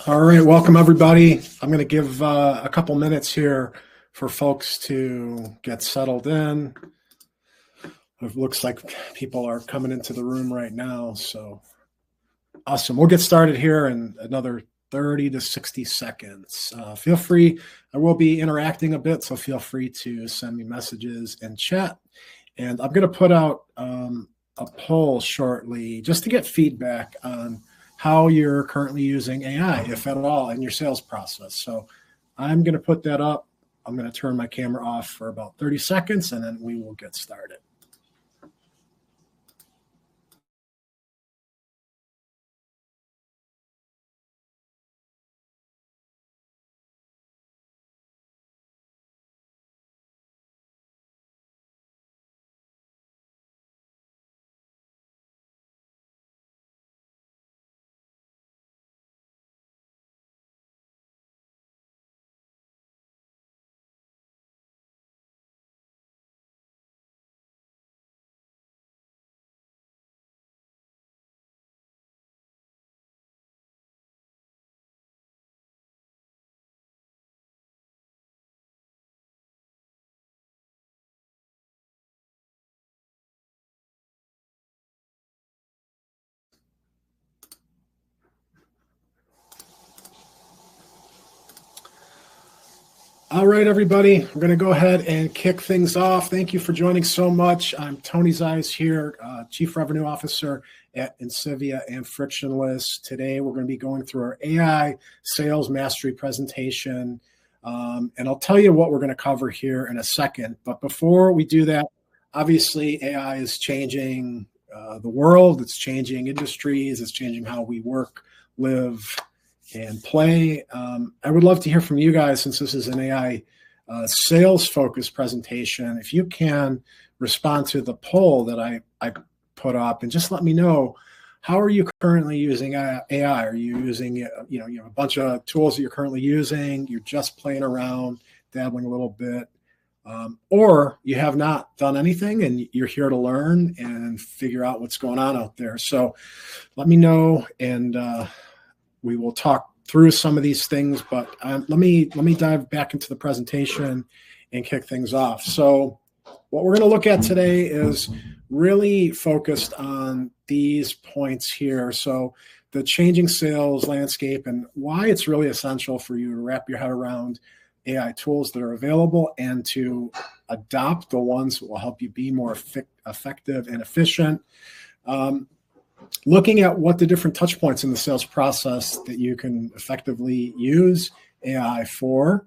All right, welcome everybody. I'm going to give a couple minutes here for folks to get settled in. It looks like people are coming into the room right now, so awesome. We'll get started here in another 30 to 60 seconds. Feel free, I will be interacting a bit, so feel free to send me messages in chat. And I'm going to put out a poll shortly just to get feedback on how you're currently using AI, if at all, in your sales process. So I'm going to put that up. I'm going to turn my camera off for about 30 seconds, and then we will get started. All right, everybody, we're going to go ahead and kick things off. Thank you for joining so much. I'm Tony Zeiss here, Chief Revenue Officer at Insivia and Frictionless. Today, we're going to be going through our AI Sales Mastery presentation, and I'll tell you what we're going to cover here in a second. But before we do that, obviously, AI is changing the world. It's changing industries. It's changing how we work, live, and play. I would love to hear from you guys, since this is an AI sales focused presentation. If you can respond to the poll that I put up, and just let me know, how are you currently using AI? Are you using, you have a bunch of tools that you're currently using, you're just playing around, dabbling a little bit, or you have not done anything and you're here to learn and figure out what's going on out there. So let me know, and we will talk through some of these things, but let me dive back into the presentation and kick things off. So what we're going to look at today is really focused on these points here. So the changing sales landscape and why it's really essential for you to wrap your head around AI tools that are available and to adopt the ones that will help you be more effective and efficient. Looking at what the different touch points in the sales process that you can effectively use AI for.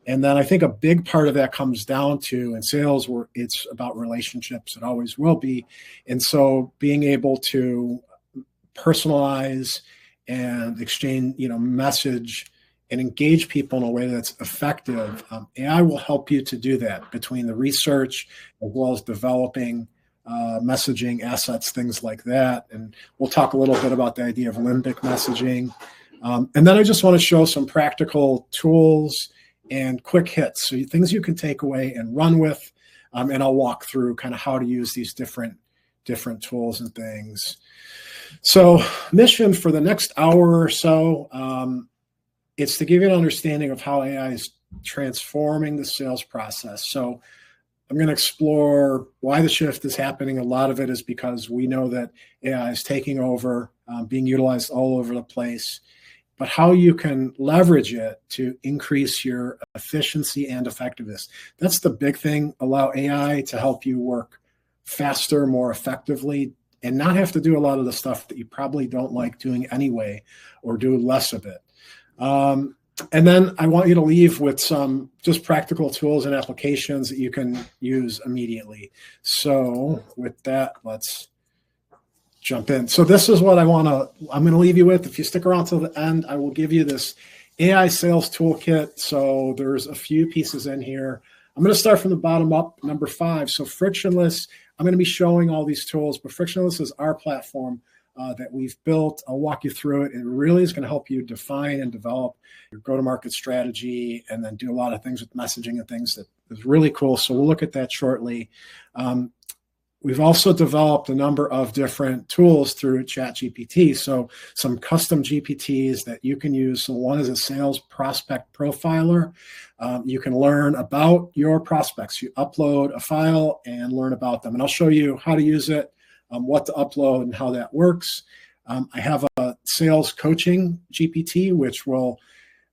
And then I think a big part of that comes down to, in sales, where it's about relationships. It always will be. And so being able to personalize and exchange, message and engage people in a way that's effective. AI will help you to do that between the research as well as developing messaging assets, things like that. And we'll talk a little bit about the idea of limbic messaging. And then I just want to show some practical tools and quick hits, so things you can take away and run with. And I'll walk through kind of how to use these different tools and things. So mission for the next hour or so, it's to give you an understanding of how AI is transforming the sales process. So I'm going to explore why the shift is happening. A lot of it is because we know that AI is taking over, being utilized all over the place, but how you can leverage it to increase your efficiency and effectiveness. That's the big thing. Allow AI to help you work faster, more effectively, and not have to do a lot of the stuff that you probably don't like doing anyway, or do less of it. And then I want you to leave with some just practical tools and applications that you can use immediately. So with that, let's jump in. So this is what I'm going to leave you with. If you stick around till the end, I will give you this AI sales toolkit. So there's a few pieces in here. I'm going to start from the bottom up, number 5. So Frictionless, I'm going to be showing all these tools, but Frictionless is our platform that we've built. I'll walk you through it. It really is going to help you define and develop your go-to-market strategy, and then do a lot of things with messaging and things that is really cool. So we'll look at that shortly. We've also developed a number of different tools through ChatGPT. So some custom GPTs that you can use. So one is a sales prospect profiler. You can learn about your prospects. You upload a file and learn about them. And I'll show you how to use it, what to upload, and how that works. I have a sales coaching GPT, which will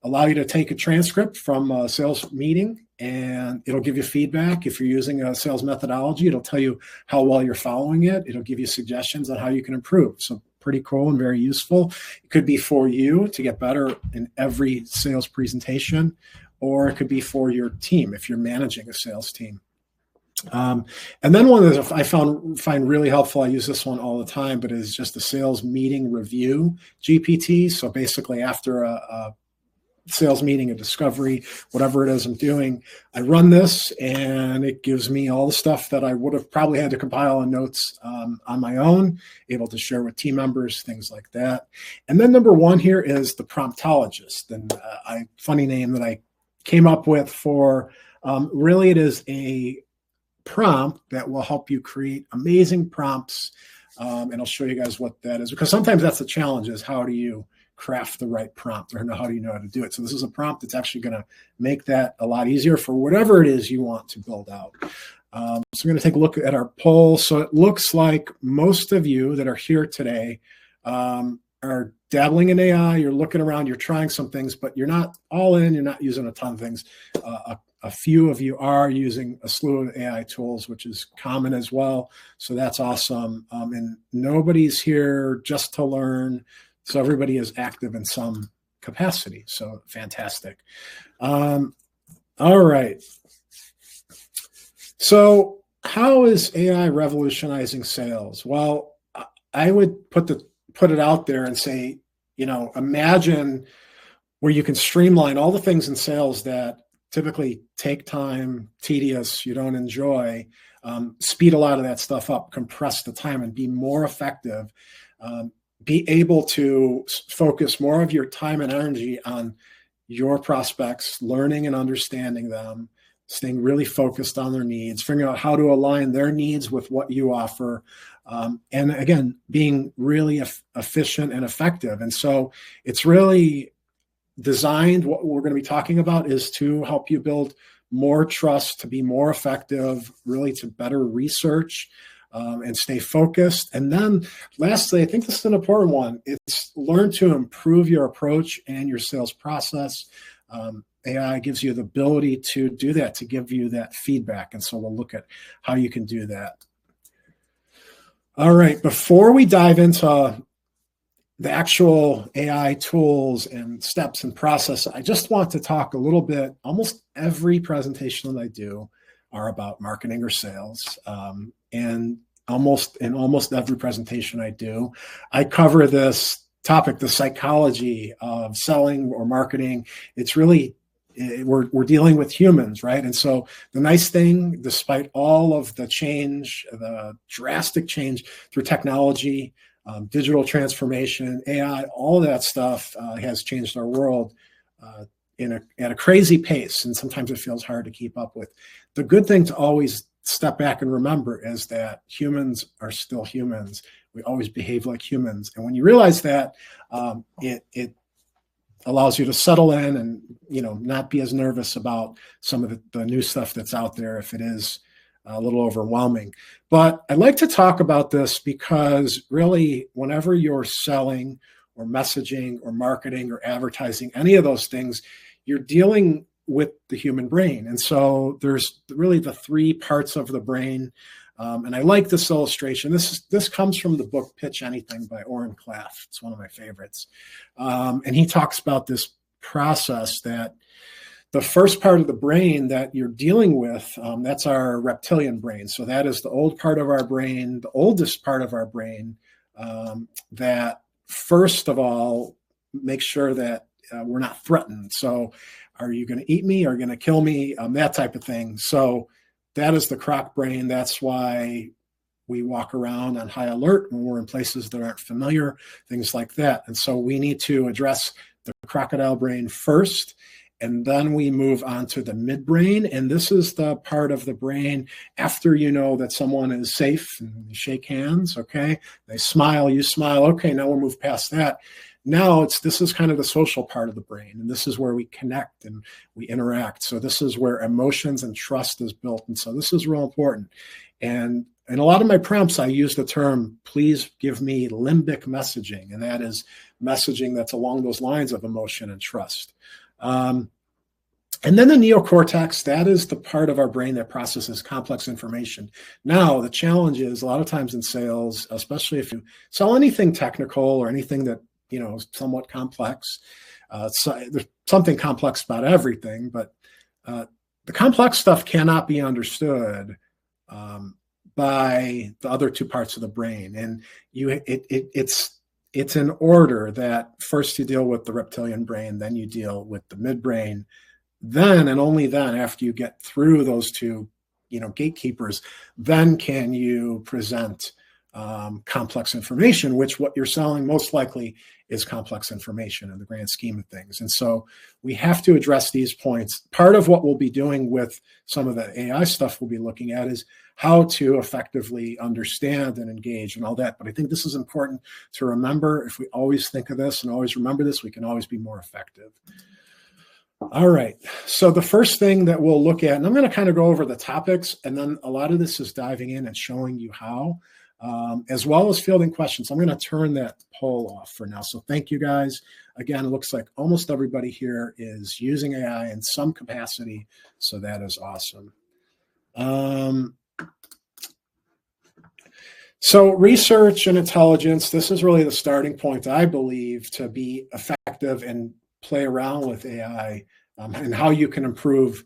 allow you to take a transcript from a sales meeting, and it'll give you feedback. If you're using a sales methodology, it'll tell you how well you're following it. It'll give you suggestions on how you can improve. So pretty cool and very useful. It could be for you to get better in every sales presentation, or it could be for your team if you're managing a sales team. And then one that I find really helpful, I use this one all the time, but is just a sales meeting review GPT. So basically after a sales meeting, a discovery, whatever it is I'm doing, I run this and it gives me all the stuff that I would have probably had to compile in notes on my own, able to share with team members, things like that. And then number one here is the promptologist, and funny name that I came up with for, really it is a prompt that will help you create amazing prompts. And I'll show you guys what that is, because sometimes that's the challenge, is how do you craft the right prompt, or how do you know how to do it? So this is a prompt that's actually going to make that a lot easier for whatever it is you want to build out. So we're going to take a look at our poll. So it looks like most of you that are here today are dabbling in AI. You're looking around, you're trying some things, but you're not all in, you're not using a ton of things. A few of you are using a slew of AI tools, which is common as well. So that's awesome. And nobody's here just to learn. So everybody is active in some capacity. So fantastic. All right. So how is AI revolutionizing sales? Well, I would put it out there and say, imagine where you can streamline all the things in sales that typically take time, tedious, you don't enjoy, speed a lot of that stuff up, compress the time, and be more effective. Be able to focus more of your time and energy on your prospects, learning and understanding them, staying really focused on their needs, figuring out how to align their needs with what you offer. And again, being really efficient and effective. And so it's really designed, what we're going to be talking about is to help you build more trust, to be more effective, really to better research, and stay focused. And then lastly, I think this is an important one. It's learn to improve your approach and your sales process. AI gives you the ability to do that, to give you that feedback. And so we'll look at how you can do that. All right, before we dive into the actual AI tools and steps and process, I just want to talk a little bit. Almost every presentation that I do are about marketing or sales. And almost every presentation I do, I cover this topic, the psychology of selling or marketing. It's really, we're dealing with humans, right? And so the nice thing, despite all of the change, the drastic change through technology, digital transformation, AI, all of that stuff has changed our world at a crazy pace. And sometimes it feels hard to keep up with. The good thing to always step back and remember is that humans are still humans. We always behave like humans. And when you realize that, it allows you to settle in and, not be as nervous about some of the new stuff that's out there if it is a little overwhelming. But I'd like to talk about this because really, whenever you're selling or messaging or marketing or advertising, any of those things, you're dealing with the human brain. And so there's really the three parts of the brain. And I like this illustration. This comes from the book Pitch Anything by Oren Klaff. It's one of my favorites. And he talks about this process that the first part of the brain that you're dealing with, that's our reptilian brain. So that is the old part of our brain, the oldest part of our brain, that first of all, make sure that we're not threatened. So are you going to eat me? Are you going to kill me? That type of thing. So that is the croc brain. That's why we walk around on high alert when we're in places that aren't familiar, things like that. And so we need to address the crocodile brain first. And then we move on to the midbrain. And this is the part of the brain after you know that someone is safe and you shake hands, okay? They smile, you smile. Okay, now we'll move past that. Now this is kind of the social part of the brain. And this is where we connect and we interact. So this is where emotions and trust is built. And so this is real important. And in a lot of my prompts, I use the term, please give me limbic messaging. And that is messaging that's along those lines of emotion and trust. And then the neocortex, that is the part of our brain that processes complex information. Now, the challenge is a lot of times in sales, especially if you sell anything technical or anything that, is somewhat complex, there's something complex about everything, but the complex stuff cannot be understood by the other two parts of the brain. And it's in order that first you deal with the reptilian brain, then you deal with the midbrain. Then and only then, after you get through those two, gatekeepers, then can you present complex information, which what you're selling most likely is complex information in the grand scheme of things. And so we have to address these points. Part of what we'll be doing with some of the AI stuff we'll be looking at is how to effectively understand and engage and all that. But I think this is important to remember. If we always think of this and always remember this, we can always be more effective. All right. So the first thing that we'll look at, and I'm going to kind of go over the topics, and then a lot of this is diving in and showing you how, as well as fielding questions. I'm going to turn that poll off for now. So thank you guys. Again, it looks like almost everybody here is using AI in some capacity. So that is awesome. So research and intelligence, this is really the starting point, I believe, to be effective and play around with AI and how you can improve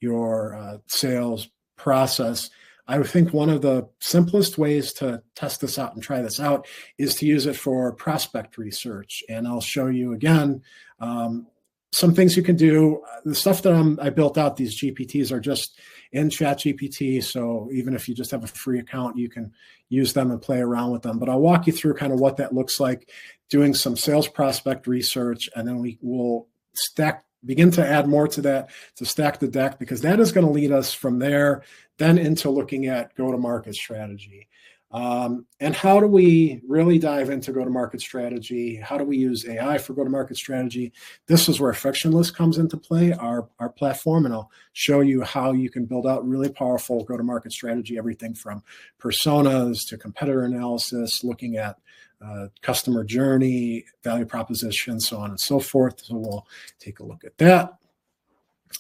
your sales process. I think one of the simplest ways to test this out and try this out is to use it for prospect research. And I'll show you again some things you can do. The stuff that I built out, these GPTs are just in ChatGPT. So even if you just have a free account, you can use them and play around with them. But I'll walk you through kind of what that looks like, doing some sales prospect research, and then we will begin to add more to that to stack the deck, because that is going to lead us from there then into looking at go-to-market strategy. And how do we really dive into go-to-market strategy? How do we use AI for go-to-market strategy? This is where Frictionless comes into play, our platform, and I'll show you how you can build out really powerful go-to-market strategy, everything from personas to competitor analysis, looking at customer journey, value proposition, so on and so forth. So we'll take a look at that.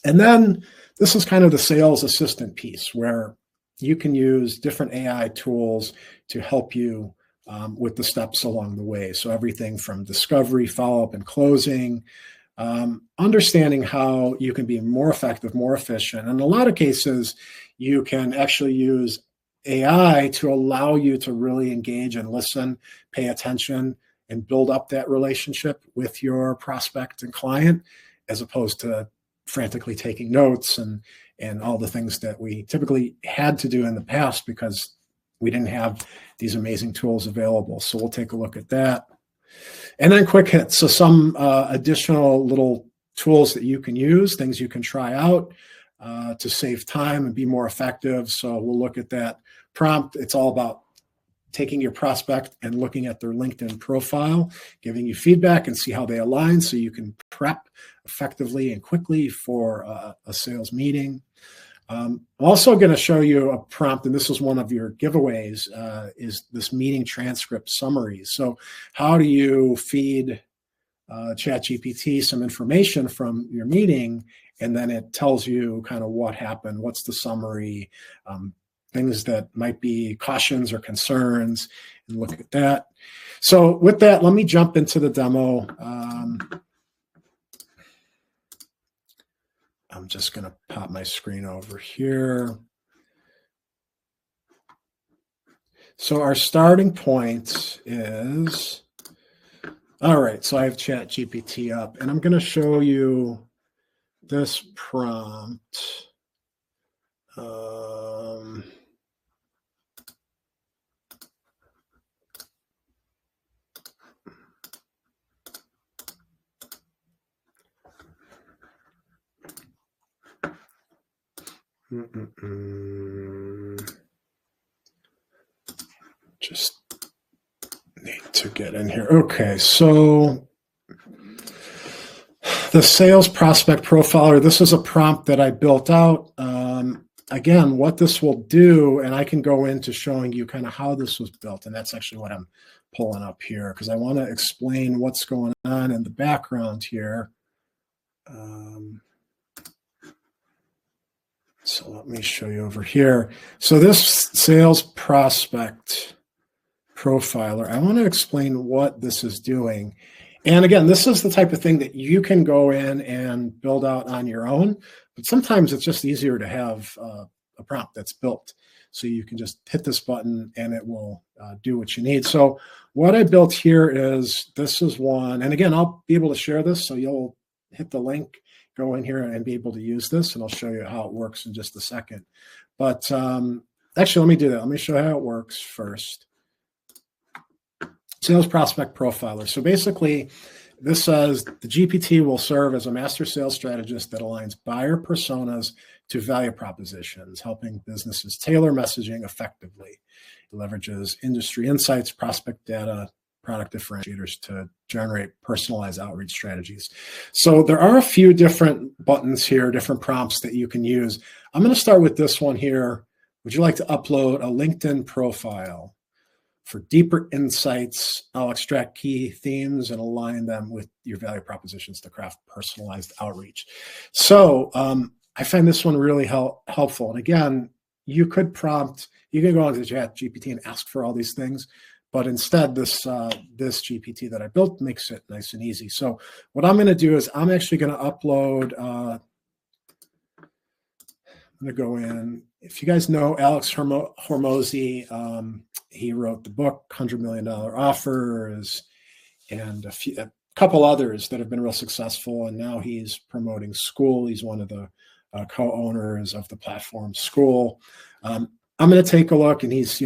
And then this is kind of the sales assistant piece, where you can use different AI tools to help you with the steps along the way. So everything from discovery, follow-up, and closing, understanding how you can be more effective, more efficient. In a lot of cases, you can actually use AI to allow you to really engage and listen, pay attention, and build up that relationship with your prospect and client, as opposed to frantically taking notes and all the things that we typically had to do in the past because we didn't have these amazing tools available. So we'll take a look at that. And then quick hits. So some additional little tools that you can use, things you can try out to save time and be more effective. So we'll look at that prompt. It's all about taking your prospect and looking at their LinkedIn profile, giving you feedback and see how they align so you can prep effectively and quickly for a sales meeting. I'm also going to show you a prompt, and this is one of your giveaways, is this meeting transcript summaries. So how do you feed ChatGPT some information from your meeting, and then it tells you kind of what happened, what's the summary, things that might be cautions or concerns, and look at that. So with that, let me jump into the demo. I'm just going to pop my screen over here. So our starting point is, all right, so I have ChatGPT up, and I'm going to show you this prompt. Just need to get in here. Okay, so the sales prospect profiler, this is a prompt that I built out. Again, what this will do, and I can go into showing you kind of how this was built, and that's actually what I'm pulling up here because I want to explain what's going on in the background here. So let me show you over here. So this sales prospect profiler, I want to explain what this is doing. And again, this is the type of thing that you can go in and build out on your own, but sometimes it's just easier to have a prompt that's built. So you can just hit this button and it will do what you need. So what I built here is, this is one, and again, I'll be able to share this, so you'll hit the link, go in here and be able to use this, and I'll show you how it works in just a second. But actually, let me do that. Let me show you how it works first. Sales prospect profiler. So basically, this says the GPT will serve as a master sales strategist that aligns buyer personas to value propositions, helping businesses tailor messaging effectively. It leverages industry insights, prospect data, product differentiators to generate personalized outreach strategies. So there are a few different buttons here, different prompts that you can use. I'm going to start with this one here. Would you like to upload a LinkedIn profile? For deeper insights, I'll extract key themes and align them with your value propositions to craft personalized outreach. So I find this one really helpful. And again, you could prompt, you can go into ChatGPT and ask for all these things, but instead this GPT that I built makes it nice and easy. So what I'm going to do is I'm actually going to upload, I'm going to go in. If you guys know Alex Hormozi, he wrote the book, $100 Million Offers, and a couple others that have been real successful. And now he's promoting School. He's one of the co-owners of the platform School. I'm going to take a look, and he's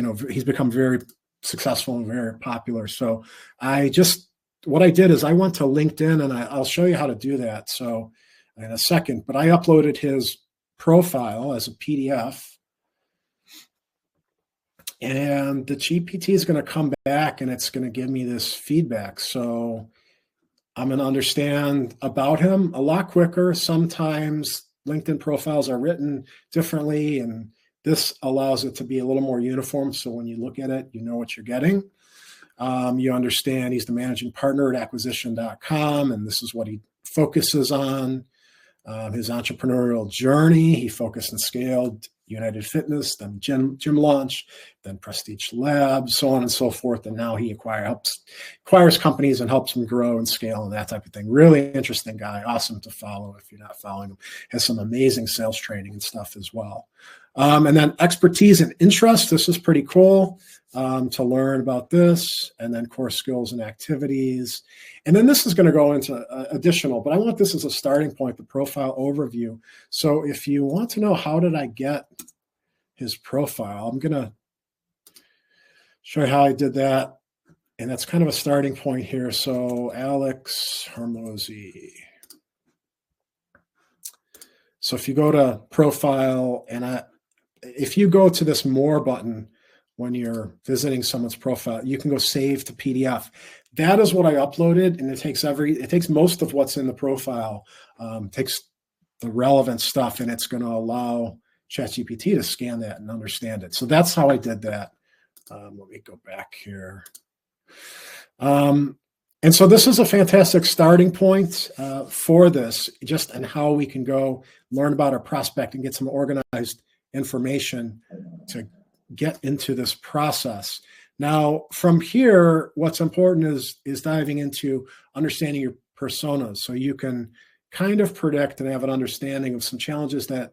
become very successful and very popular. So what I did is I went to LinkedIn, and I'll show you how to do that. So in a second, but I uploaded his profile as a PDF. And the GPT is going to come back and it's going to give me this feedback. So I'm going to understand about him a lot quicker. Sometimes LinkedIn profiles are written differently, and this allows it to be a little more uniform. So when you look at it, you know what you're getting. You understand he's the managing partner at acquisition.com, and this is what he focuses on. His entrepreneurial journey, he focused and scaled United Fitness, then Gym Launch, then Prestige Labs, so on and so forth. And now he acquires companies and helps them grow and scale and that type of thing. Really interesting guy. Awesome to follow if you're not following him. Has some amazing sales training and stuff as well. And then expertise and interest. This is pretty cool to learn about this. And then core skills and activities. And then this is going to go into additional, but I want this as a starting point, the profile overview. So if you want to know how did I get his profile, I'm going to show you how I did that. And that's kind of a starting point here. So Alex Hormozi. So if you go to profile, and if you go to this more button when you're visiting someone's profile, you can go save to PDF. That is what I uploaded, and it takes most of what's in the profile, takes the relevant stuff, and it's going to allow ChatGPT to scan that and understand it. So that's how I did that. Let me go back here. And so this is a fantastic starting point for this, just and how we can go learn about our prospect and get some organized information to get into this process. Now, from here, what's important is diving into understanding your personas, so you can kind of predict and have an understanding of some challenges that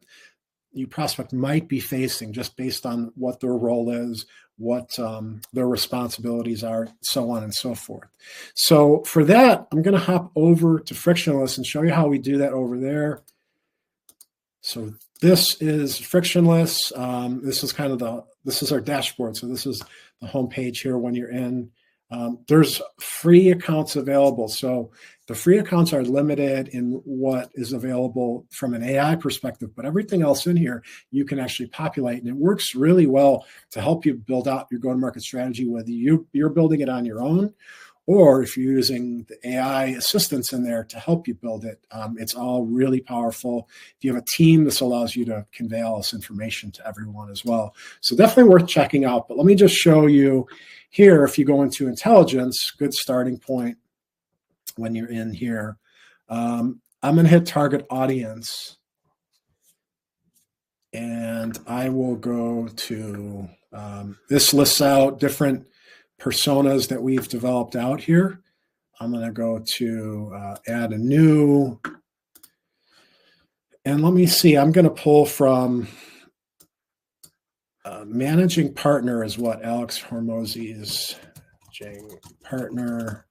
your prospect might be facing just based on what their role is, what their responsibilities are, so on and so forth. So for that, I'm going to hop over to Frictionless and show you how we do that over there. So this is Frictionless. This is our dashboard. So this is the home page here when you're in. There's free accounts available. So the free accounts are limited in what is available from an AI perspective, but everything else in here you can actually populate, and it works really well to help you build out your go-to-market strategy, whether you're building it on your own, or if you're using the AI assistants in there to help you build it. It's all really powerful. If you have a team, this allows you to convey all this information to everyone as well. So definitely worth checking out. But let me just show you here, if you go into intelligence, good starting point when you're in here. I'm going to hit target audience. And I will go to, this lists out different personas that we've developed out here. I'm going to go to add a new, and let me see, I'm going to pull from managing partner is what Alex Hormozy's partner.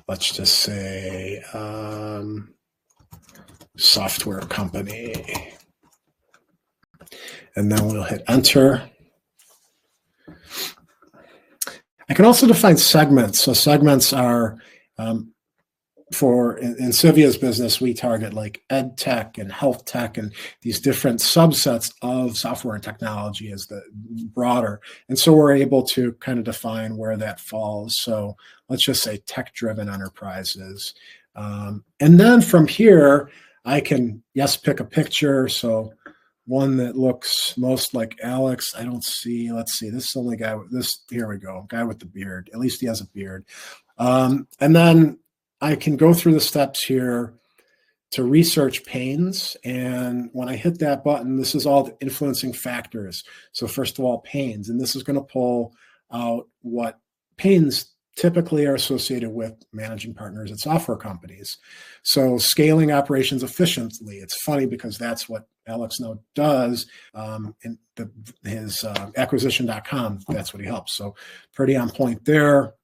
Let's just say software company. And then we'll hit enter. I can also define segments. So segments are, for in Civia's business, we target like ed tech and health tech and these different subsets of software and technology as the broader. And so we're able to kind of define where that falls. So let's just say tech-driven enterprises. And then from here, I can, pick a picture. So one that looks most like Alex. I don't see, let's see, this is the only guy with this, here we go, guy with the beard. At least he has a beard. And then I can go through the steps here to research pains. And when I hit that button, this is all the influencing factors. So first of all, pains, and this is going to pull out what pains typically are associated with managing partners at software companies. So scaling operations efficiently. It's funny because that's what Alex now does in his acquisition.com. That's what he helps. So pretty on point there.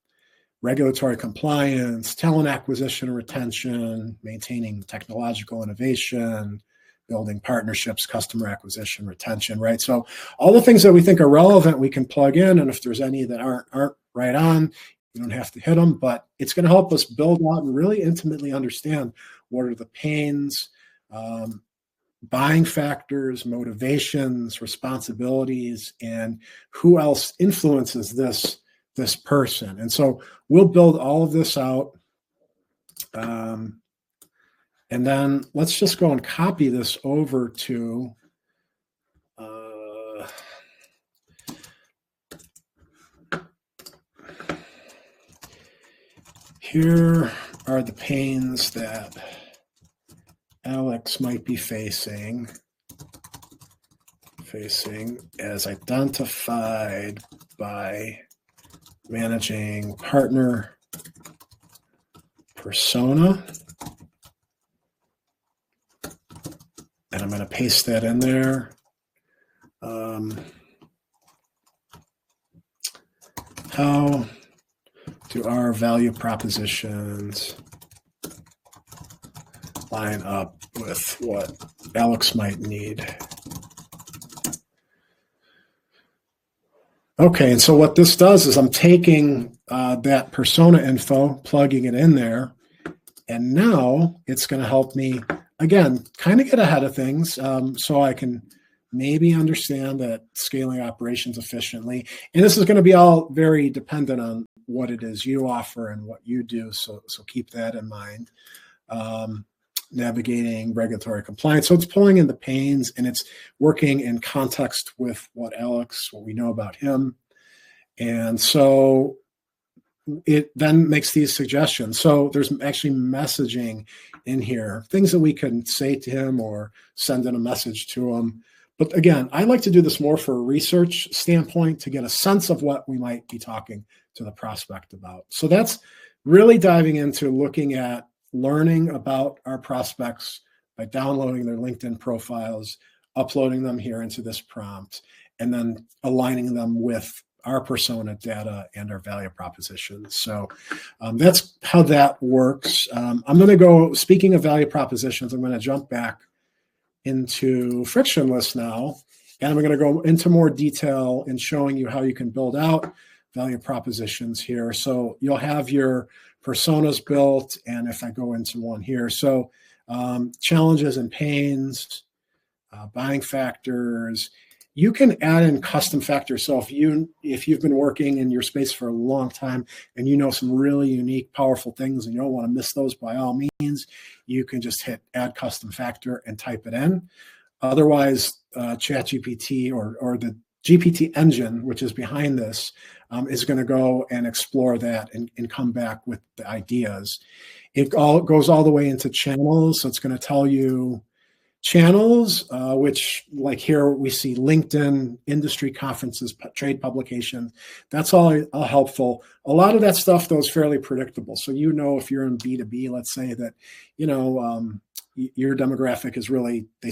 Regulatory compliance, talent acquisition and retention, maintaining technological innovation, building partnerships, customer acquisition, retention, right? So all the things that we think are relevant, we can plug in. And if there's any that aren't right on, you don't have to hit them, but it's going to help us build out and really intimately understand what are the pains, buying factors, motivations, responsibilities, and who else influences this person. And so we'll build all of this out. And then let's just go and copy this over to here are the pains that Alex might be facing as identified by managing partner persona. And I'm going to paste that in there. How do our value propositions line up with what Alex might need? Okay, and so what this does is I'm taking that persona info, plugging it in there, and now it's going to help me, again, kind of get ahead of things so I can maybe understand that scaling operations efficiently. And this is going to be all very dependent on what it is you offer and what you do, so keep that in mind. Navigating regulatory compliance. So it's pulling in the pains and it's working in context with what we know about him. And so it then makes these suggestions. So there's actually messaging in here, things that we can say to him or send in a message to him. But again, I like to do this more for a research standpoint to get a sense of what we might be talking to the prospect about. So that's really diving into looking at learning about our prospects by downloading their LinkedIn profiles, uploading them here into this prompt, and then aligning them with our persona data and our value propositions. So that's how that works. I'm going to go, speaking of value propositions, I'm going to jump back into frictionless now. And I'm going to go into more detail in showing you how you can build out value propositions here. So you'll have your personas built. And if I go into one here, so challenges and pains, buying factors, you can add in custom factors. So if you've been working in your space for a long time and you know some really unique, powerful things and you don't want to miss those, by all means, you can just hit add custom factor and type it in. Otherwise, ChatGPT or the GPT engine, which is behind this, is going to go and explore that and come back with the ideas. It goes all the way into channels. So it's going to tell you channels, which like here we see LinkedIn, industry conferences, trade publications. That's all helpful. A lot of that stuff, though, is fairly predictable. So if you're in B2B, let's say that, your demographic is really, they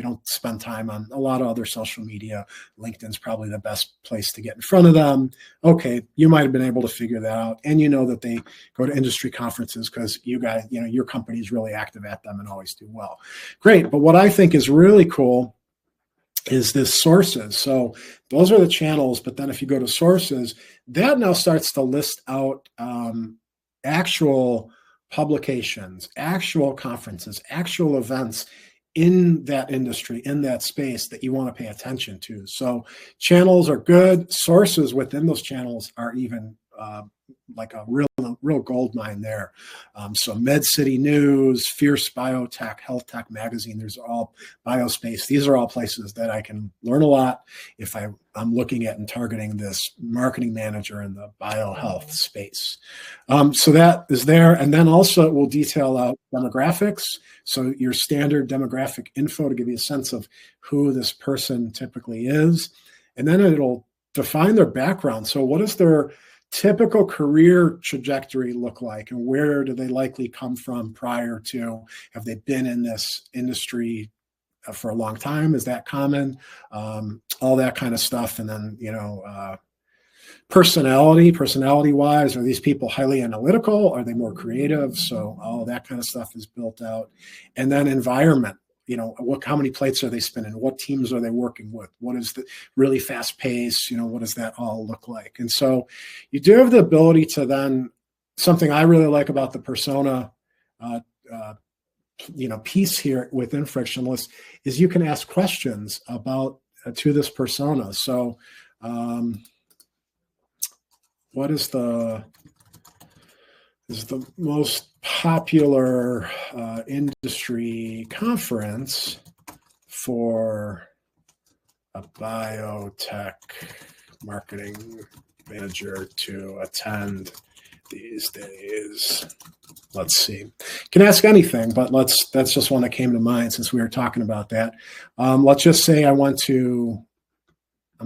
don't spend time on a lot of other social media. LinkedIn's probably the best place to get in front of them. Okay, you might have been able to figure that out. And that they go to industry conferences because you guys, your company is really active at them and always do well. Great. But what I think is really cool is this sources. So those are the channels. But then if you go to sources, that now starts to list out actual publications, actual conferences, actual events in that industry, in that space that you want to pay attention to. So channels are good. Sources within those channels are even like a real gold mine there. So Med City News, Fierce Biotech, Health Tech Magazine, there's all Biospace. These are all places that I can learn a lot if I'm looking at and targeting this marketing manager in the biohealth space. So that is there. And then also it will detail out demographics. So your standard demographic info to give you a sense of who this person typically is. And then it'll define their background. So what is their typical career trajectory look like, and where do they likely come from prior to? Have they been in this industry for a long time? Is that common? All that kind of stuff. And then, personality wise, are these people highly analytical? Are they more creative? So all that kind of stuff is built out. And then environment. How many plates are they spinning? What teams are they working with? What is the really fast pace? What does that all look like? And so you do have the ability to then, something I really like about the persona, piece here within Frictionless is you can ask questions about to this persona. So what is the most popular industry conference for a biotech marketing manager to attend these days? Let's see. You can ask anything, but that's just one that came to mind since we were talking about that. Let's just say I want to,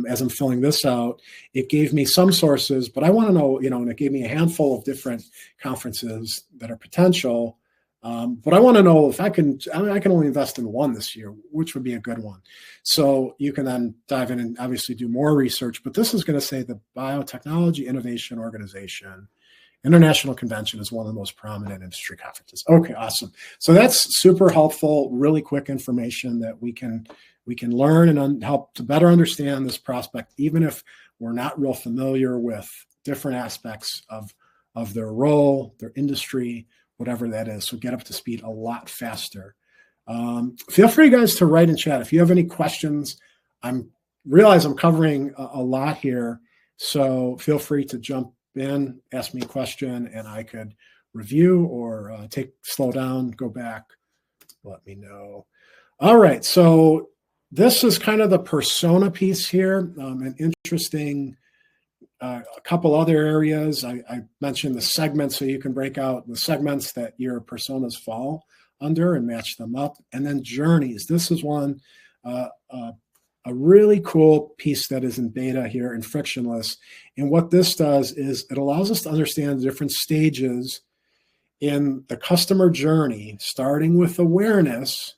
as I'm filling this out, it gave me some sources, but I want to know, and it gave me a handful of different conferences that are potential. But I want to know if I can only invest in one this year, which would be a good one. So you can then dive in and obviously do more research, but this is going to say the Biotechnology Innovation Organization International Convention is one of the most prominent industry conferences. Okay, awesome. So that's super helpful, really quick information that we can learn and help to better understand this prospect, even if we're not real familiar with different aspects of their role, their industry, whatever that is. So get up to speed a lot faster. Feel free, guys, to write in chat if you have any questions. Realize I'm covering a lot here, so feel free to jump in, ask me a question, and I could review or slow down, go back, let me know. All right, so this is kind of the persona piece here. An interesting, a couple other areas. I mentioned the segments, so you can break out the segments that your personas fall under and match them up. And then journeys. This is one, a really cool piece that is in beta here in Frictionless. And what this does is it allows us to understand the different stages in the customer journey, starting with awareness.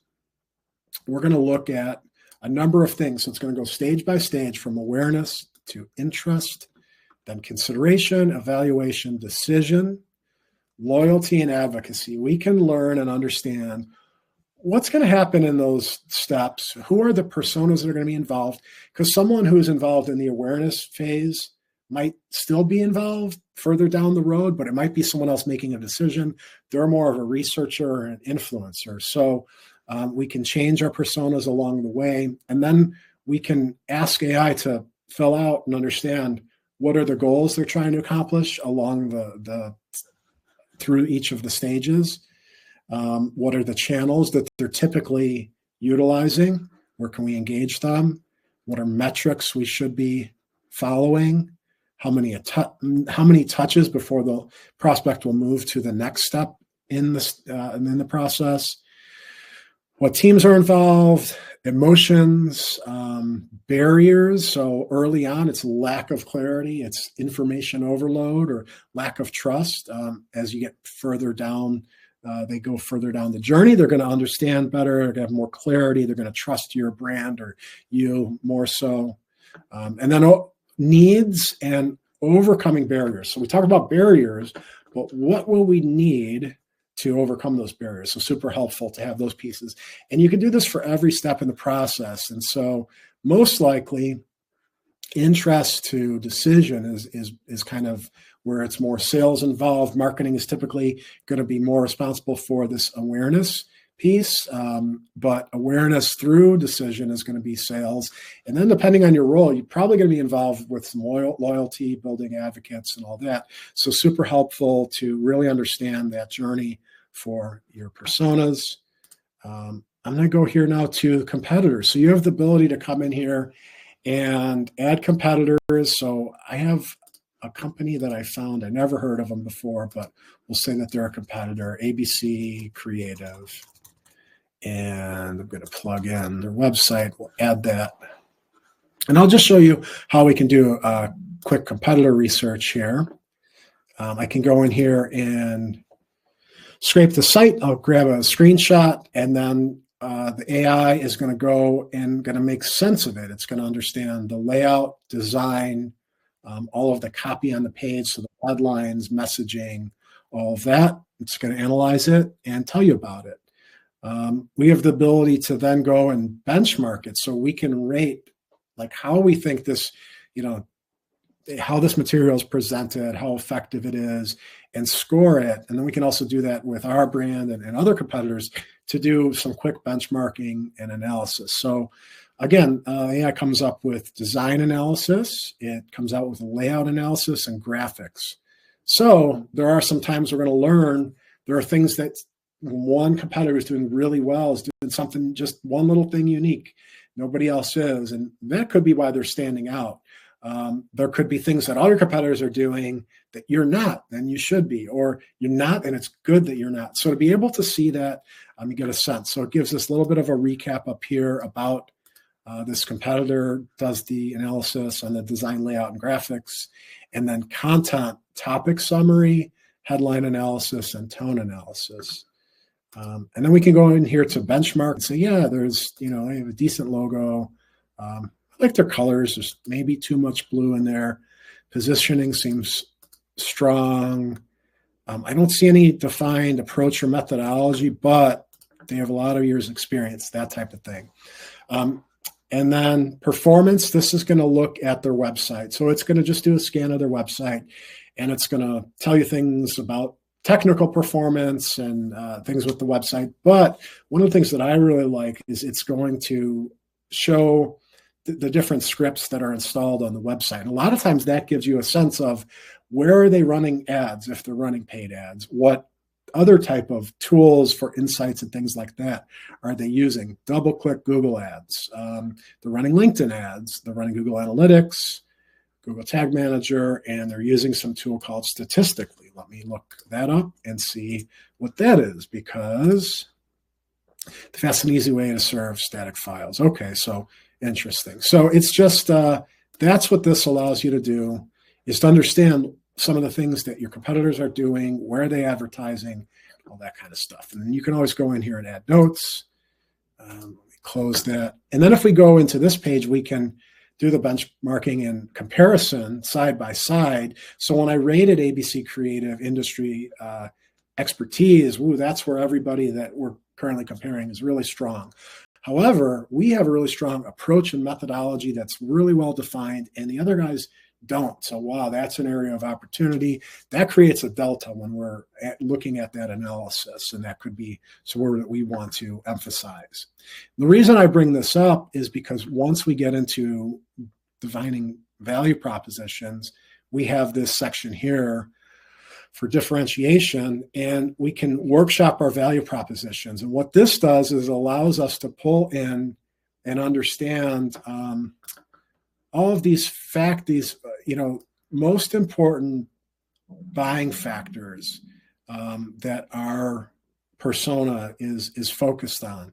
We're going to look at a number of things. So it's going to go stage by stage from awareness to interest, then consideration, evaluation, decision, loyalty, and advocacy. We can learn and understand what's going to happen in those steps? Who are the personas that are going to be involved? Because someone who's involved in the awareness phase might still be involved further down the road, but it might be someone else making a decision. They're more of a researcher or an influencer. So we can change our personas along the way. And then we can ask AI to fill out and understand what are the goals they're trying to accomplish along through each of the stages. What are the channels that they're typically utilizing? Where can we engage them? What are metrics we should be following? How many touches before the prospect will move to the next step in the process? What teams are involved? Emotions, barriers. So early on, it's lack of clarity, it's information overload or lack of trust. As you get further down, they go further down the journey, they're going to understand better, they're going to have more clarity, they're going to trust your brand or you more so. And then needs and overcoming barriers. So we talk about barriers, but what will we need to overcome those barriers? So super helpful to have those pieces. And you can do this for every step in the process. And so most likely interest to decision is kind of where it's more sales involved. Marketing is typically going to be more responsible for this awareness piece, but awareness through decision is going to be sales. And then depending on your role, you're probably going to be involved with some loyalty, building advocates and all that. So super helpful to really understand that journey for your personas. I'm going to go here now to competitors. So you have the ability to come in here and add competitors. So I have a company that I found, I never heard of them before, but we'll say that they're a competitor, ABC Creative. And I'm going to plug in their website. We'll add that. And I'll just show you how we can do a quick competitor research here. I can go in here and scrape the site. I'll grab a screenshot, and then the AI is going to go and going to make sense of it. It's going to understand the layout, design, all of the copy on the page, so the headlines, messaging, all of that. It's going to analyze it and tell you about it. We have the ability to then go and benchmark it, so we can rate like how we think this, how this material is presented, how effective it is, and score it. And then we can also do that with our brand and other competitors to do some quick benchmarking and analysis. So again, AI comes up with design analysis. It comes out with layout analysis and graphics. So there are some times we're going to learn there are things that one competitor is doing really well, is doing something, just one little thing unique. Nobody else is. And that could be why they're standing out. There could be things that other competitors are doing that you're not, and you should be, or you're not, and it's good that you're not. So to be able to see that, you get a sense. So it gives us a little bit of a recap up here about this competitor, does the analysis on the design, layout, and graphics, and then content, topic summary, headline analysis, and tone analysis. And then we can go in here to benchmark and say, yeah, there's, they have a decent logo. I like their colors. There's maybe too much blue in there. Positioning seems strong. I don't see any defined approach or methodology, but they have a lot of years experience, that type of thing. And then performance, this is going to look at their website. So it's going to just do a scan of their website, and it's going to tell you things about technical performance and things with the website. But one of the things that I really like is it's going to show the different scripts that are installed on the website. And a lot of times that gives you a sense of where are they running ads, if they're running paid ads, what other type of tools for insights and things like that are they using. Double click Google ads. They're running LinkedIn ads. They're running Google Analytics, Google Tag Manager, and they're using some tool called Statistically. Let me look that up and see what that is, because the fast and easy way to serve static files. Okay, so interesting. So it's just, that's what this allows you to do, is to understand some of the things that your competitors are doing, where are they advertising, all that kind of stuff. And then you can always go in here and add notes. Let me close that. And then if we go into this page, we can do the benchmarking and comparison side by side. So when I rated ABC Creative industry expertise, that's where everybody that we're currently comparing is really strong. However, we have a really strong approach and methodology that's really well defined, and the other guys don't. So, wow, that's an area of opportunity. That creates a delta when we're looking at that analysis, and that could be somewhere that we want to emphasize. The reason I bring this up is because once we get into defining value propositions, we have this section here for differentiation, and we can workshop our value propositions. And what this does is it allows us to pull in and understand all of these most important buying factors that our persona is focused on.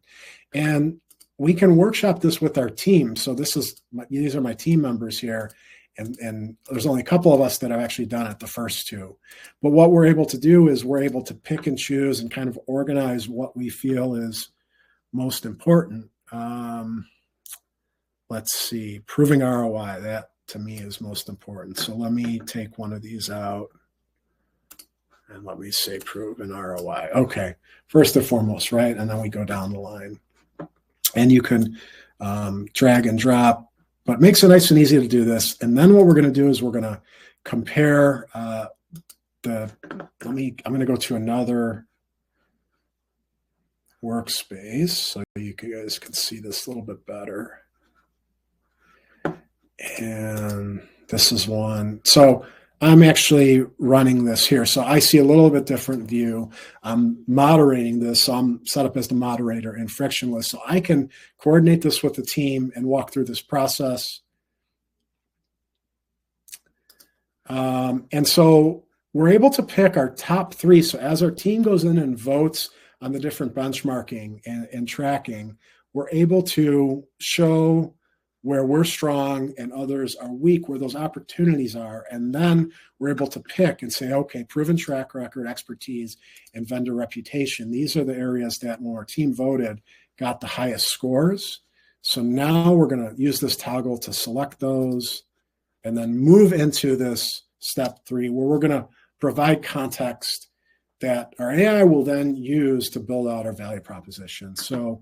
And we can workshop this with our team. So these are my team members here. And there's only a couple of us that have actually done it, the first two. But what we're able to do is we're able to pick and choose and kind of organize what we feel is most important. Let's see, proving ROI, that to me is most important. So let me take one of these out and let me say proven ROI. Okay, first and foremost, right? And then we go down the line. And you can drag and drop, but it makes it nice and easy to do this. And then what we're going to do is we're going to compare I'm going to go to another workspace so you guys can see this a little bit better. And this is one. So I'm actually running this here. So I see a little bit different view. I'm moderating this. So I'm set up as the moderator and frictionless. So I can coordinate this with the team and walk through this process. And so we're able to pick our top three. So as our team goes in and votes on the different benchmarking and tracking, we're able to show where we're strong and others are weak, where those opportunities are. And then we're able to pick and say, okay, proven track record, expertise, and vendor reputation. These are the areas that when our team voted got the highest scores. So now we're going to use this toggle to select those and then move into this step 3, where we're going to provide context that our AI will then use to build out our value proposition. So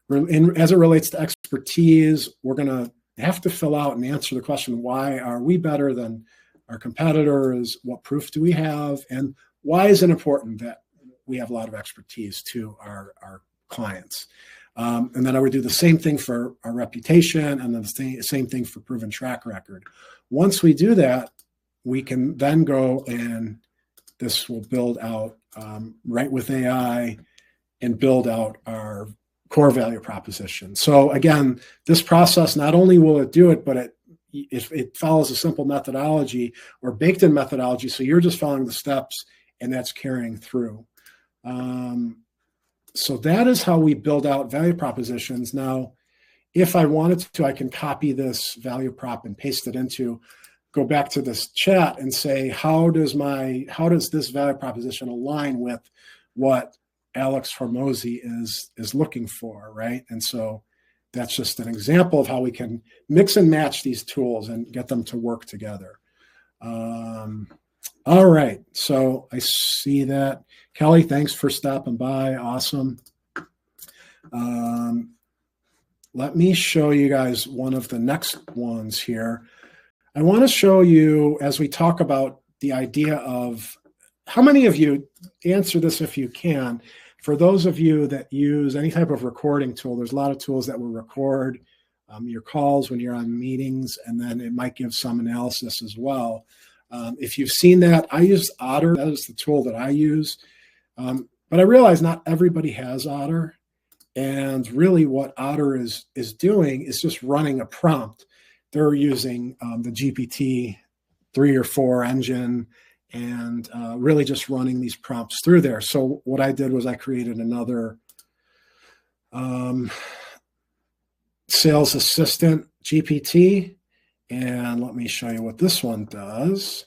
as it relates to expertise, we're going to have to fill out and answer the question, why are we better than our competitors? What proof do we have? And why is it important that we have a lot of expertise to our clients? And then I would do the same thing for our reputation, and then the same thing for proven track record. Once we do that, we can then go and this will build out right with AI and build out our core value proposition. So again, this process, not only will it do it, but it follows a simple methodology or baked in methodology. So you're just following the steps and that's carrying through. So that is how we build out value propositions. Now, if I wanted to, I can copy this value prop and paste it go back to this chat and say, how does this value proposition align with what Alex Hormozy is looking for, right? And so that's just an example of how we can mix and match these tools and get them to work together. All right, so I see that. Kelly, thanks for stopping by. Awesome. Let me show you guys one of the next ones here. I want to show you, as we talk about the idea of, how many of you, answer this if you can, for those of you that use any type of recording tool, there's a lot of tools that will record your calls when you're on meetings, and then it might give some analysis as well. If you've seen that, I use Otter. That is the tool that I use. But I realize not everybody has Otter. And really what Otter is doing is just running a prompt. They're using the GPT 3 or 4 engine and really just running these prompts through there. So what I did was I created another sales assistant GPT. And let me show you what this one does.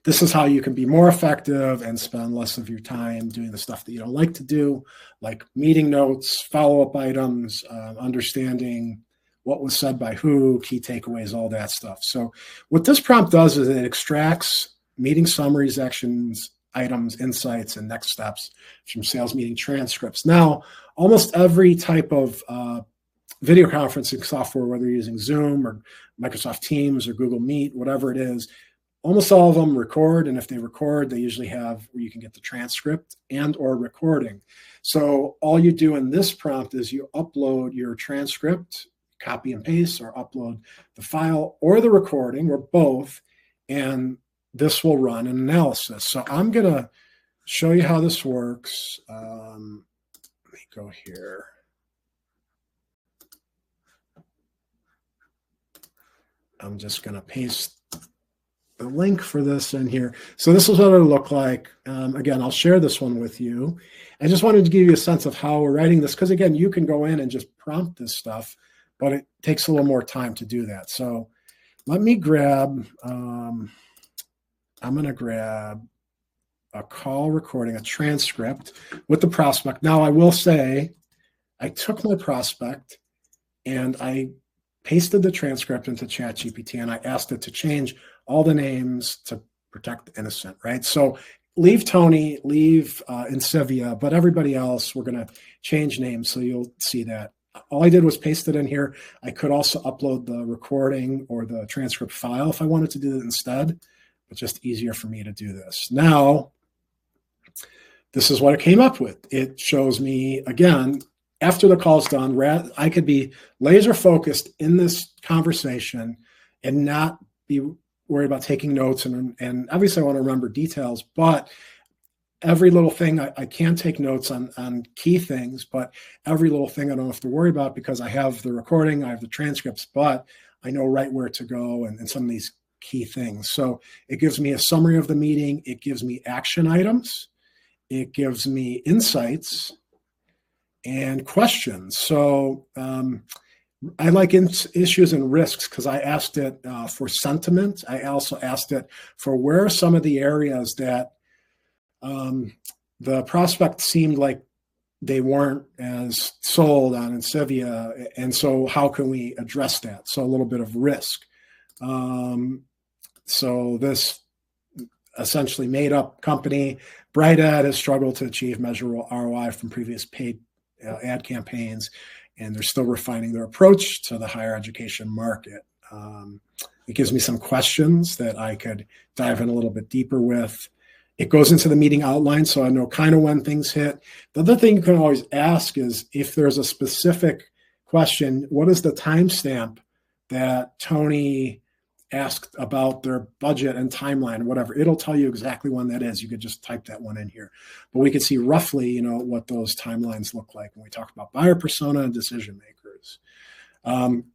This is how you can be more effective and spend less of your time doing the stuff that you don't like to do, like meeting notes, follow-up items, understanding what was said by who, key takeaways, all that stuff. So what this prompt does is it extracts meeting summaries, actions, items, insights, and next steps from sales meeting transcripts. Now, almost every type of video conferencing software, whether you're using Zoom or Microsoft Teams or Google Meet, whatever it is, almost all of them record. And if they record, they usually have where you can get the transcript and or recording. So all you do in this prompt is you upload your transcript, copy and paste, or upload the file or the recording or both, and this will run an analysis. So I'm going to show you how this works. Let me go here. I'm just going to paste the link for this in here. So this is what it'll look like. Again, I'll share this one with you. I just wanted to give you a sense of how we're writing this, because again, you can go in and just prompt this stuff, but it takes a little more time to do that. So let me grab, I'm going to grab a call recording, a transcript with the prospect. Now I will say I took my prospect and I pasted the transcript into ChatGPT and I asked it to change all the names to protect the innocent, right? So leave Tony, leave Insivia, but everybody else, we're going to change names. So you'll see that. All I did was paste it in here. I could also upload the recording or the transcript file if I wanted to do it instead, but just easier for me to do this. Now, this is what it came up with. It shows me, again, after the call's done, I could be laser focused in this conversation and not be worried about taking notes. And obviously I want to remember details, but every little thing I can take notes on key things, but every little thing I don't have to worry about because I have the recording, I have the transcripts, but I know right where to go and some of these key things. So it gives me a summary of the meeting. It gives me action items. It gives me insights and questions. So I like issues and risks because I asked it for sentiment. I also asked it for where are some of the areas that the prospect seemed like they weren't as sold on Insivia. And so how can we address that? So a little bit of risk. So this essentially made up company, Bright Ad, has struggled to achieve measurable ROI from previous paid ad campaigns, and they're still refining their approach to the higher education market. It gives me some questions that I could dive in a little bit deeper with. It goes into the meeting outline, so I know kind of when things hit. The other thing you can always ask is if there's a specific question, what is the timestamp that Tony asked about their budget and timeline, whatever. It'll tell you exactly when that is. You could just type that one in here. But we could see roughly, what those timelines look like when we talk about buyer persona and decision makers.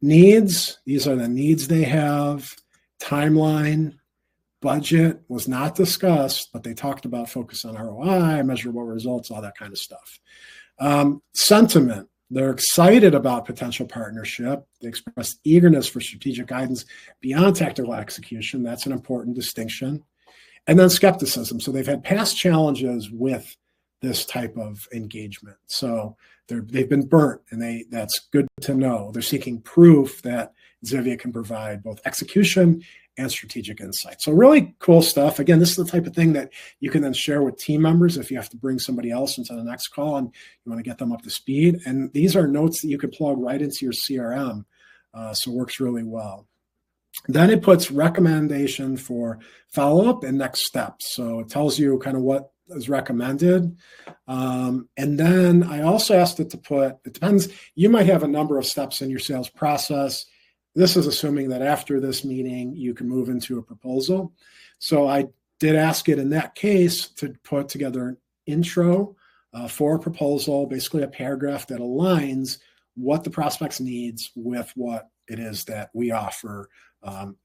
Needs, these are the needs they have. Timeline, budget was not discussed, but they talked about focus on ROI, measurable results, all that kind of stuff. Sentiment. They're excited about potential partnership. They express eagerness for strategic guidance beyond tactical execution. That's an important distinction. And then skepticism. So they've had past challenges with this type of engagement. So they've been burnt, and that's good to know. They're seeking proof that Insivia can provide both execution and strategic insight. So really cool stuff. Again, this is the type of thing that you can then share with team members if you have to bring somebody else into the next call and you want to get them up to speed. And these are notes that you can plug right into your CRM. So it works really well. Then it puts recommendation for follow-up and next steps. So it tells you kind of what is recommended. And then I also asked it to put, it depends, you might have a number of steps in your sales process. This is assuming that after this meeting, you can move into a proposal. So I did ask it in that case to put together an intro for a proposal, basically a paragraph that aligns what the prospect's needs with what it is that we offer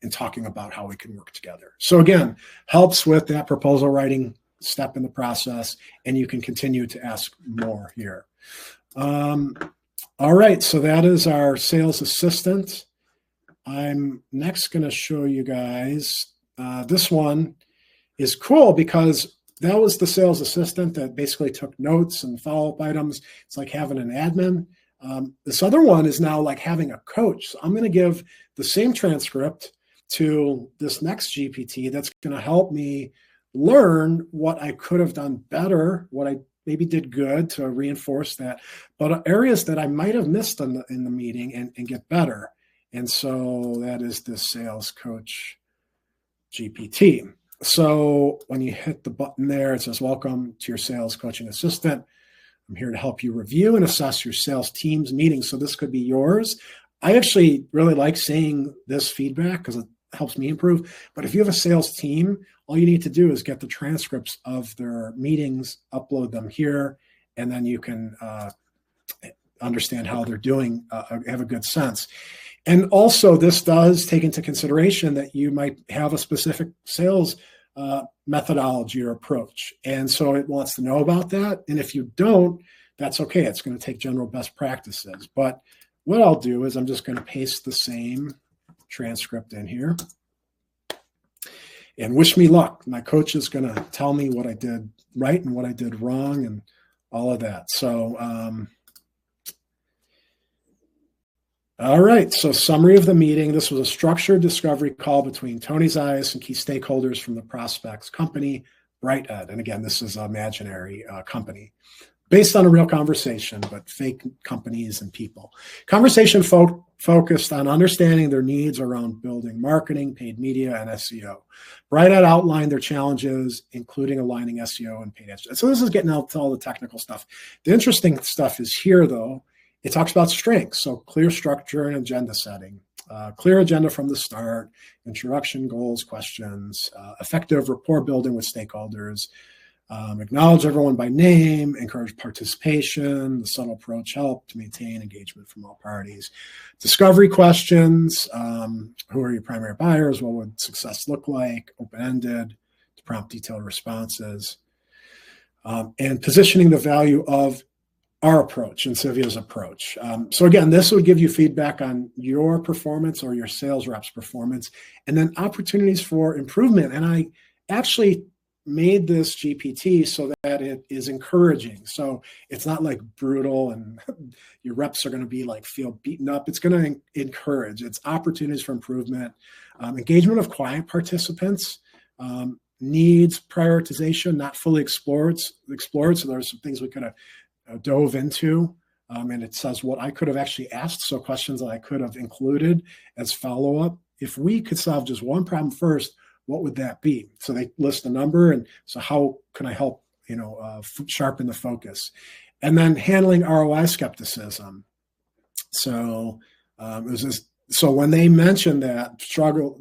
in talking about how we can work together. So again, helps with that proposal writing step in the process, and you can continue to ask more here. All right, so that is our sales assistant. I'm next going to show you guys, this one is cool because that was the sales assistant that basically took notes and follow-up items. It's like having an admin. This other one is now like having a coach. So I'm going to give the same transcript to this next GPT that's going to help me learn what I could have done better, what I maybe did good to reinforce that, but areas that I might have missed in the meeting and get better. And so that is the sales coach GPT. So when you hit the button there, it says, welcome to your sales coaching assistant. I'm here to help you review and assess your sales team's meetings. So this could be yours. I actually really like seeing this feedback because it helps me improve. But if you have a sales team, all you need to do is get the transcripts of their meetings, upload them here, and then you can understand how they're doing, have a good sense. And also, this does take into consideration that you might have a specific sales methodology or approach. And so it wants to know about that. And if you don't, that's okay. It's going to take general best practices. But what I'll do is I'm just going to paste the same transcript in here. And wish me luck. My coach is going to tell me what I did right and what I did wrong and all of that. So, all right. So summary of the meeting. This was a structured discovery call between Tony Zayas and key stakeholders from the prospect's company, BrightEd. And again, this is an imaginary company based on a real conversation, but fake companies and people. Conversation focused on understanding their needs around building marketing, paid media, and SEO. BrightEd outlined their challenges, including aligning SEO and paid ads. So this is getting out to all the technical stuff. The interesting stuff is here, though. It talks about strengths, so clear structure and agenda setting, clear agenda from the start, introduction, goals, questions, effective rapport building with stakeholders, acknowledge everyone by name, encourage participation, the subtle approach help to maintain engagement from all parties. Discovery questions, who are your primary buyers? What would success look like? Open-ended, to prompt detailed responses. And positioning the value of our approach and Sylvia's approach. So again, this would give you feedback on your performance or your sales rep's performance, and then opportunities for improvement. And I actually made this GPT so that it is encouraging. So it's not like brutal and your reps are going to be like feel beaten up. It's going to encourage. It's opportunities for improvement, engagement of client participants, needs prioritization, not fully explored. So there are some things we could have dove into, and it says what I could have actually asked, so questions that I could have included as follow-up. If we could solve just one problem first, what would that be? So they list a number, and so how can I help sharpen the focus? And then handling ROI skepticism. So it was this. So when they mentioned that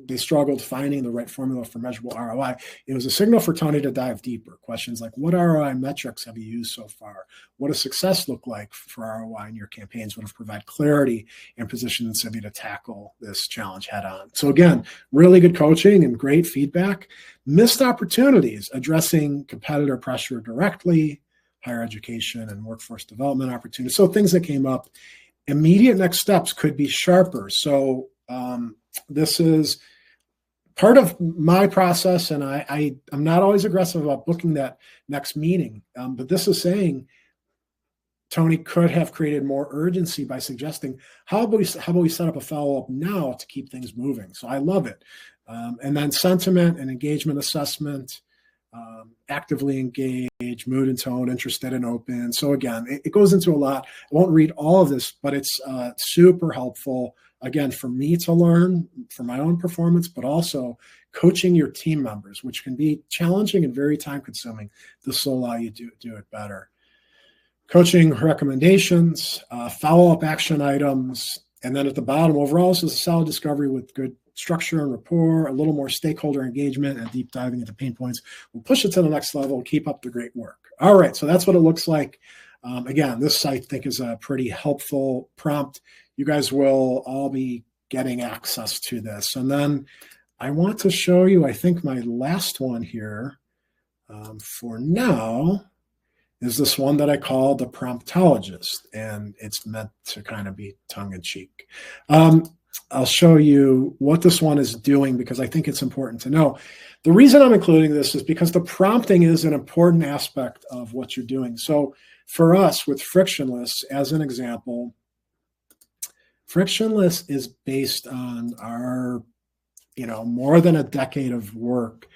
they struggled finding the right formula for measurable ROI, it was a signal for Tony to dive deeper. Questions like, what ROI metrics have you used so far? What does success look like for ROI in your campaigns? Would have provide clarity and position Sylvia to tackle this challenge head on. So again, really good coaching and great feedback. Missed opportunities, addressing competitor pressure directly, higher education and workforce development opportunities. So things that came up. Immediate next steps could be sharper. So this is part of my process, and I'm not always aggressive about booking that next meeting. But this is saying Tony could have created more urgency by suggesting, how about we set up a follow-up now to keep things moving? So I love it. And then sentiment and engagement assessment, actively engaged, mood and tone, interested and open. So again, it goes into a lot. I won't read all of this, but it's super helpful, again, for me to learn for my own performance, but also coaching your team members, which can be challenging and very time consuming. This will allow you to do it better. Coaching recommendations, follow-up action items, and then at the bottom, overall, this is a solid discovery with good structure and rapport, a little more stakeholder engagement, and deep diving into pain points. We'll push it to the next level. Keep up the great work. All right, so that's what it looks like. Again, this I think is a pretty helpful prompt. You guys will all be getting access to this. And then I want to show you, I think my last one here for now is this one that I call the promptologist, and it's meant to kind of be tongue-in-cheek. I'll show you what this one is doing because I think it's important to know. The reason I'm including this is because the prompting is an important aspect of what you're doing. So for us with Frictionless, as an example, Frictionless is based on our, more than a decade of work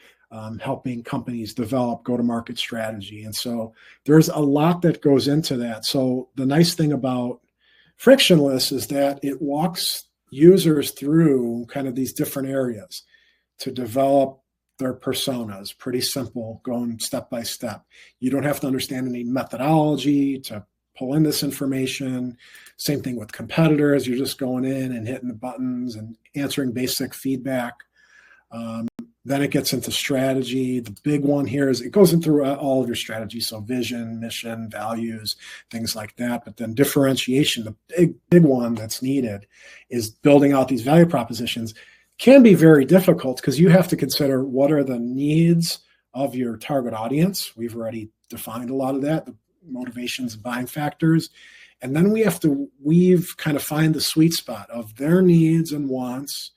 helping companies develop go-to-market strategy. And so there's a lot that goes into that. So the nice thing about Frictionless is that it walks users through kind of these different areas to develop their personas. Pretty simple, going step by step. You don't have to understand any methodology to pull in this information. Same thing with competitors. You're just going in and hitting the buttons and answering basic feedback. Then it gets into strategy. The big one here is it goes in through all of your strategy. So vision, mission, values, things like that. But then differentiation, the big one that's needed is building out these value propositions. Can be very difficult because you have to consider what are the needs of your target audience. We've already defined a lot of that, the motivations and buying factors. And then we have to kind of find the sweet spot of their needs and wants,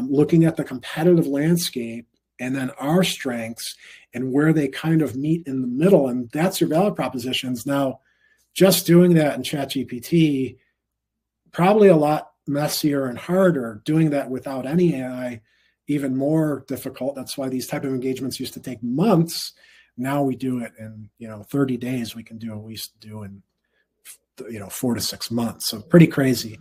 looking at the competitive landscape and then our strengths and where they kind of meet in the middle. And that's your value propositions. Now, just doing that in ChatGPT, probably a lot messier and harder. Doing that without any AI, even more difficult. That's why these type of engagements used to take months. Now we do it in 30 days. We can do what we used to do in 4 to 6 months. So pretty crazy.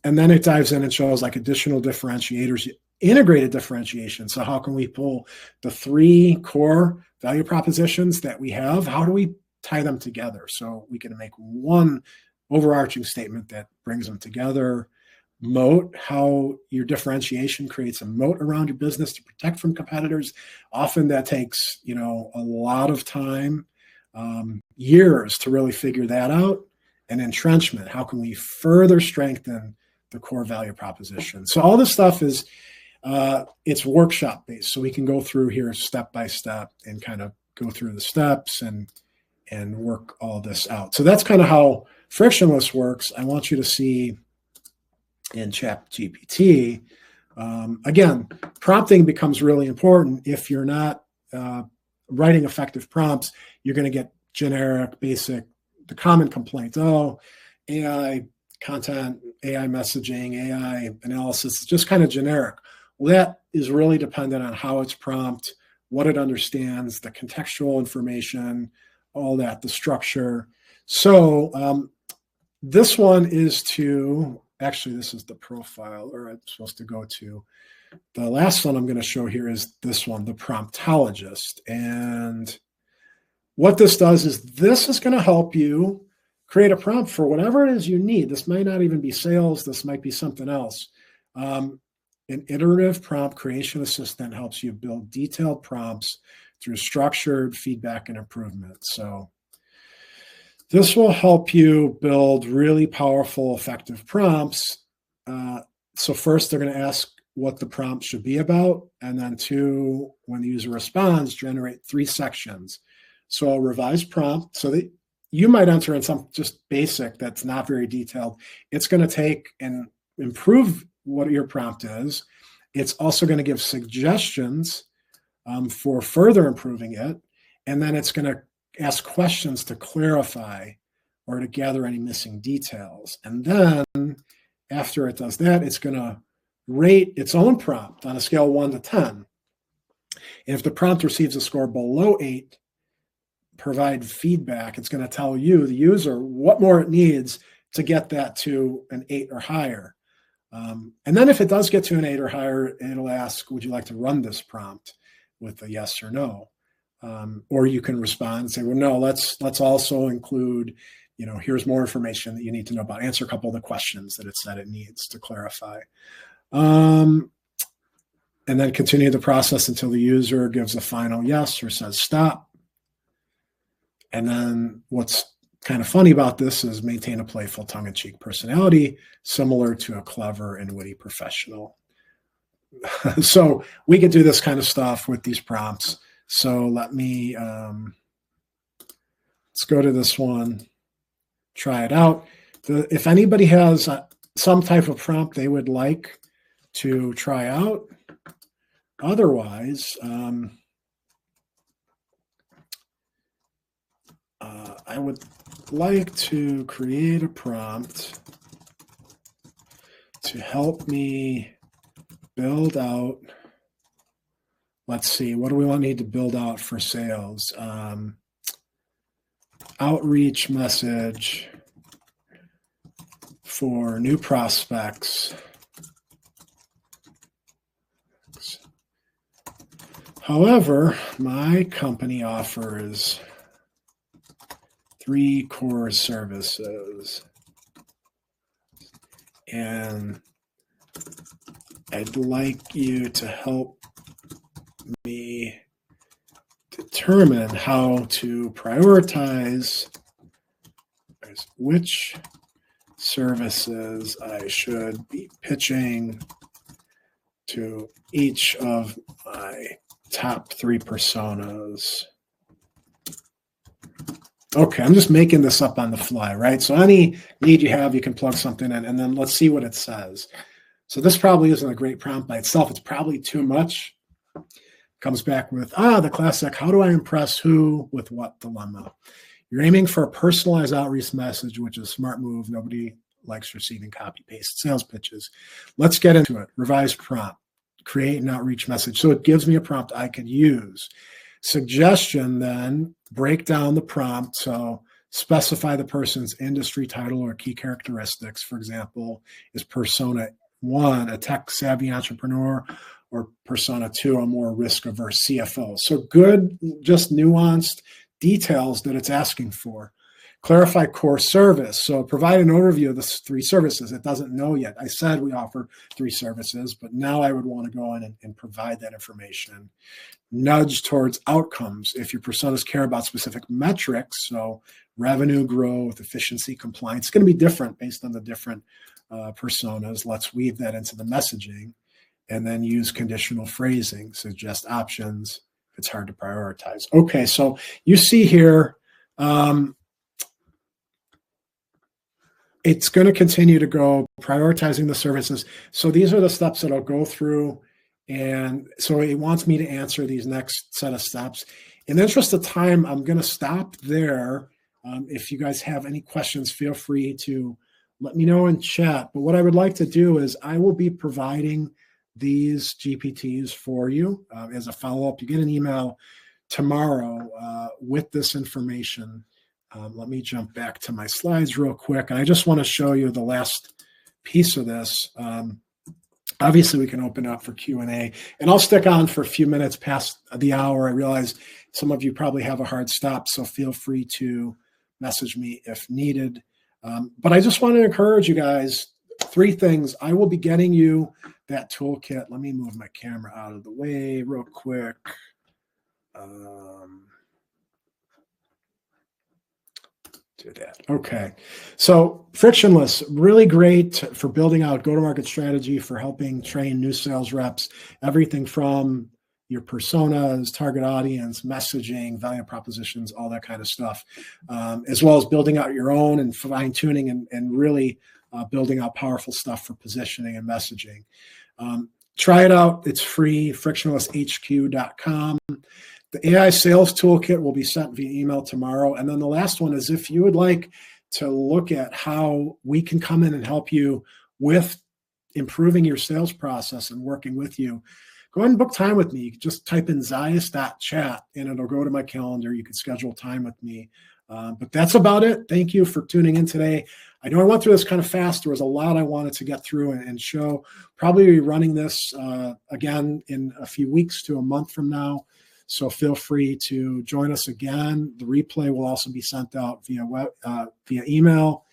And then it dives in and shows like additional differentiators, integrated differentiation. So how can we pull the 3 core value propositions that we have? How do we tie them together so we can make one overarching statement that brings them together? Moat, how your differentiation creates a moat around your business to protect from competitors. Often that takes, a lot of time, years to really figure that out. And entrenchment, how can we further strengthen the core value proposition? So all this stuff is, it's workshop based. So we can go through here step by step and kind of go through the steps and work all this out. So that's kind of how Frictionless works. I want you to see in ChatGPT, again, prompting becomes really important. If you're not writing effective prompts, you're going to get generic, basic, the common complaint. Oh, AI content, AI messaging, AI analysis, just kind of generic. Well, that is really dependent on how it's prompt, what it understands, the contextual information, all that, the structure. So this one is actually, this is the profile, or I'm supposed to go to. The last one I'm going to show here is this one, the promptologist. And what this does is this is going to help you create a prompt for whatever it is you need. This might not even be sales. This might be something else. An iterative prompt creation assistant helps you build detailed prompts through structured feedback and improvement. So this will help you build really powerful, effective prompts. So first, they're going to ask what the prompt should be about. And then 2, when the user responds, generate 3 sections. So a revised prompt, so that you might enter in some just basic that's not very detailed. It's going to take and improve what your prompt is. It's also going to give suggestions for further improving it. And then it's going to ask questions to clarify or to gather any missing details. And then after it does that, it's going to rate its own prompt on a scale 1 to 10. And if the prompt receives a score below 8, provide feedback. It's going to tell you, the user, what more it needs to get that to an 8 or higher. And then if it does get to an 8 or higher, it'll ask, would you like to run this prompt with a yes or no? Or you can respond and say, well, no, let's also include, here's more information that you need to know about. Answer a couple of the questions that it said it needs to clarify. And then continue the process until the user gives a final yes or says stop. And then what's kind of funny about this is maintain a playful, tongue-in-cheek personality, similar to a clever and witty professional. So we could do this kind of stuff with these prompts. So let me, let's go to this one, try it out. If anybody has some type of prompt they would like to try out, otherwise, I would like to create a prompt to help me build out let's see, what do we need to build out for sales? Outreach message for new prospects. However, my company offers 3 core services, and I'd like you to help me determine how to prioritize which services I should be pitching to each of my top 3 personas. Okay, I'm just making this up on the fly, right? So any need you have, you can plug something in, and then let's see what it says. So this probably isn't a great prompt by itself. It's probably too much. Comes back with, the classic, how do I impress who with what dilemma? You're aiming for a personalized outreach message, which is a smart move. Nobody likes receiving copy-paste sales pitches. Let's get into it. Revised prompt. Create an outreach message. So it gives me a prompt I could use. Suggestion then, break down the prompt. So specify the person's industry title or key characteristics. For example, is persona 1 a tech-savvy entrepreneur, or persona 2 a more risk-averse CFO? So good, just nuanced details that it's asking for. Clarify core service. So provide an overview of the 3 services. It doesn't know yet. I said we offer 3 services, but now I would want to go in and provide that information. Nudge towards outcomes. If your personas care about specific metrics, so revenue growth, efficiency, compliance, it's going to be different based on the different personas. Let's weave that into the messaging, and then use conditional phrasing. Suggest options if it's hard to prioritize. Okay, so you see here, it's going to continue to go prioritizing the services. So these are the steps that I'll go through. And so it wants me to answer these next set of steps. In the interest of time, I'm going to stop there. If you guys have any questions, feel free to let me know in chat. But what I would like to do is I will be providing these GPTs for you as a follow-up. You get an email tomorrow with this information. Let me jump back to my slides real quick. And I just want to show you the last piece of this. Obviously, we can open up for Q&A. And I'll stick on for a few minutes past the hour. I realize some of you probably have a hard stop, so feel free to message me if needed. But I just want to encourage you guys, 3 things. I will be getting you that toolkit. Let me move my camera out of the way real quick. Do that. Okay. So frictionless, really great for building out go-to-market strategy, for helping train new sales reps, everything from your personas, target audience, messaging, value propositions, all that kind of stuff, as well as building out your own and fine-tuning and really building out powerful stuff for positioning and messaging. Try it out. It's free, frictionlesshq.com. The AI Sales Toolkit will be sent via email tomorrow. And then the last one is, if you would like to look at how we can come in and help you with improving your sales process and working with you, go ahead and book time with me. You can just type in Zias.chat and it'll go to my calendar. You can schedule time with me. But that's about it. Thank you for tuning in today. I know I went through this kind of fast. There was a lot I wanted to get through and show. Probably be running this again in a few weeks to a month from now. So feel free to join us again. The replay will also be sent out via email.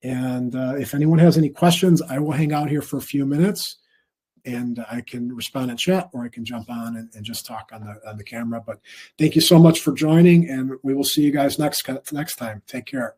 And if anyone has any questions, I will hang out here for a few minutes and I can respond in chat, or I can jump on and just talk on the camera. But thank you so much for joining, and we will see you guys next time. Take care.